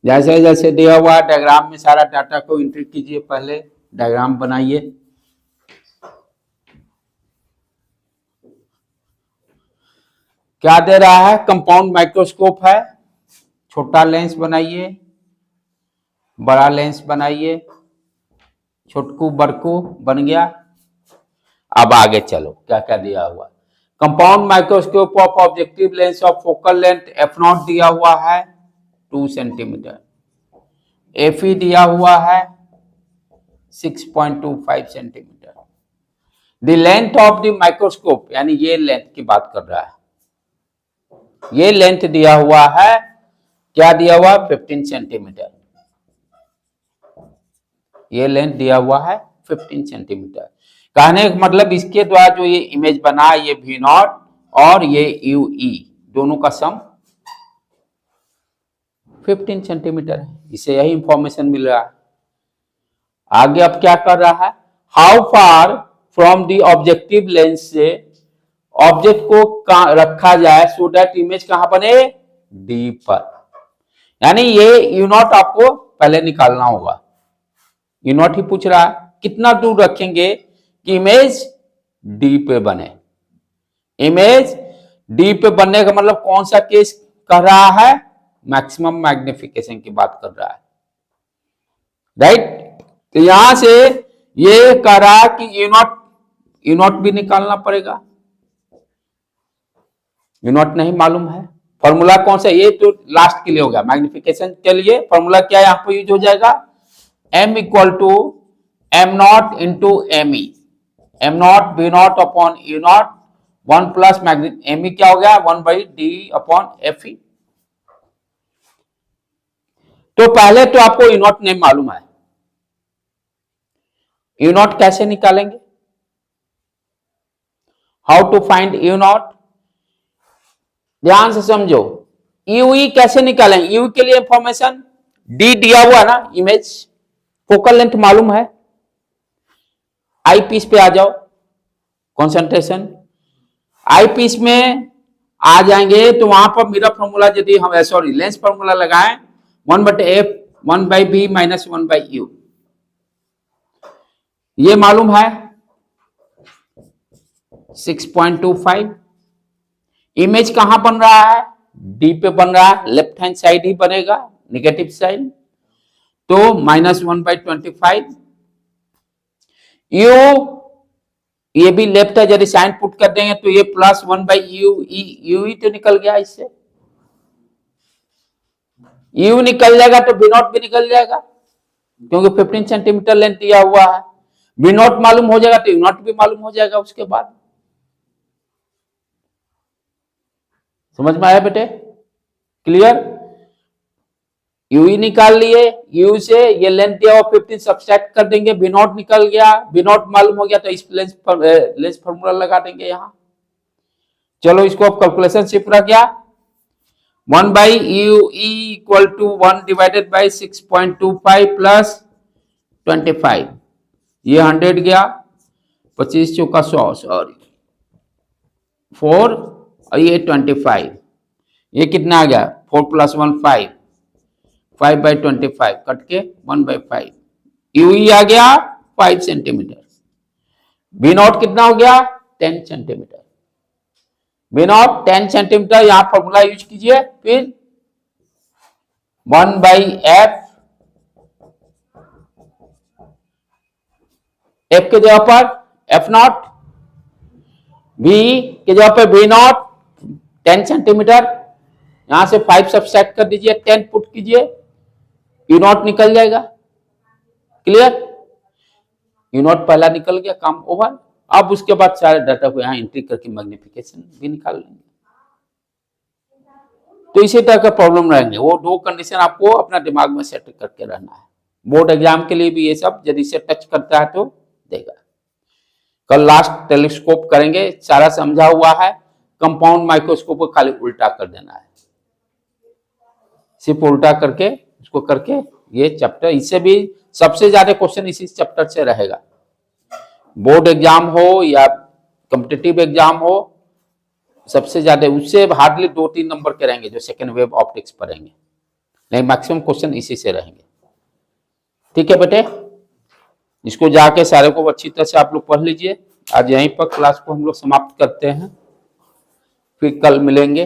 Speaker 1: जैसे जैसे दिया हुआ diagram में सारा डाटा को एंट्री कीजिए, पहले डायग्राम बनाइए। क्या दे रहा है? कंपाउंड माइक्रोस्कोप है, छोटा लेंस बनाइए, बड़ा लेंस बनाइए, छोटकू बड़कू बन गया। अब आगे चलो, क्या क्या दिया हुआ। Compound microscope of objective lens of focal length f0 दिया हुआ है 2 सेंटीमीटर, FE दिया हुआ है 6.25 centimetre. The length of the microscope, यानी ये लेंथ की बात कर रहा है, ये लेंथ दिया हुआ है, क्या दिया हुआ? 15 सेंटीमीटर। ये लेंथ दिया हुआ है 15 सेंटीमीटर। कहने का मतलब इसके द्वारा जो ये इमेज बना, ये V0 और ये UE दोनों का सम 15 सेंटीमीटर है। इसे यही इंफॉर्मेशन मिल रहा है। आगे अब क्या कर रहा है? How far from the objective lens से ऑब्जेक्ट को रखा जाए सो दैट इमेज कहां बने? डी पर। यानी ये U0 आपको पहले निकालना होगा। U0 ही पूछ रहा है कितना दूर रखेंगे कि इमेज डी पे बने। इमेज डी पे बनने का मतलब कौन सा केस कर रहा है? मैक्सिमम मैग्निफिकेशन की बात कर रहा है, राइट। तो यहां से ये कह रहा है कि U0 भी निकालना पड़ेगा। U0 नहीं मालूम है, फॉर्मूला कौन सा? ये तो लास्ट के लिए हो गया, मैग्निफिकेशन के लिए फॉर्मूला क्या यहां पर यूज हो जाएगा? M equal to M0 into ME, M0 V0 upon U0 1 plus ME क्या हो गया? 1/D upon FE। तो पहले तो आपको U0 नहीं मालूम है, U0 कैसे निकालेंगे? How to find U0? ध्यान से समझो। UE कैसे निकालेंगे? UE के लिए इंफॉर्मेशन D दिया हुआ ना, इमेज फोकल लेंथ मालूम है। आई पीस पे आ जाओ, कंसंट्रेशन आई पीस में आ जाएंगे तो वहां पर मिरर फॉर्मूला यदि हम सॉरी लेंस फॉर्मूला लगाएं 1/f 1/b माइनस 1/u, ये मालूम है 6.25। इमेज कहां बन रहा है? डी पे बन रहा है, लेफ्ट हैंड साइड ही बनेगा, नेगेटिव साइड, तो -1/25। यू ये भी लेफ्ट है, यदि साइन पुट कर देंगे तो ये +1/u, यू ही तो निकल गया, इससे यू निकल जाएगा तो V0 भी निकल जाएगा, क्योंकि 15 सेंटीमीटर लेंथ दिया हुआ है। V0 मालूम हो जाएगा तो U0 भी मालूम हो जाएगा उसके बाद। समझ में आया बेटे? क्लियर? U निकाल लिए, U से ये लेंथ दिया हुआ 15 सब्सट्रैक्ट कर देंगे, V0 निकल गया, V0 मालूम हो गया तो इस लेंस फॉर्मूला लगा देंगे यहां। चलो इसको अब कैलकुलेशन शिफ्ट रह गया, 1/UE equal to 1 divided by 6.25 plus 25, ये 100 गया, 25 चौका 100, सॉरी 4 और ये 25, ये कितना आ गया? 4 + 1 5, 5/25 कट के 1/5। UE आ गया 5 सेंटीमीटर। V0 कितना हो गया? 10 सेंटीमीटर। V0 10 सेंटीमीटर, यहां फॉर्मूला यूज कीजिए, फिर 1/f, F के जगह पर F0, V के जगह पर V0 10 सेंटीमीटर, यहां से 5 सब्सट्रैक्ट कर दीजिए, 10 पुट कीजिए, यू नॉट निकल जाएगा। क्लियर? यू नॉट पहला निकल गया, काम ओवर। अब उसके बाद सारे डाटा को यहाँ एंट्री करके मैग्निफिकेशन भी निकाल लेंगे। तो इसी तरह का प्रॉब्लम रहेंगे, वो 2 कंडीशन आपको अपना दिमाग में सेट करके रहना है। बोर्ड एग्जाम के लिए भी ये सब यदि से टच करता है तो देगा। कल लास्ट टेलीस्कोप करेंगे, सारा समझा हुआ है। कंपाउंड माइक्रोस्कोप को खाली उल्टा कर देना है, सिर्फ उल्टा करके उसको करके ये चैप्टर, इससे भी सबसे ज्यादा क्वेश्चन इसी चैप्टर से रहेगा। बोर्ड एग्जाम हो या कॉम्पिटिटिव एग्जाम हो, सबसे ज्यादा उससे हार्डली 2-3 नंबर के रहेंगे जो सेकेंड वेव ऑप्टिक्स पढ़ेंगे, नहीं मैक्सिमम क्वेश्चन इसी से रहेंगे। ठीक है बेटे, इसको जाके सारे को अच्छी तरह से आप लोग पढ़ लीजिए। आज यहीं पर क्लास को हम लोग समाप्त करते हैं, फिर कल मिलेंगे।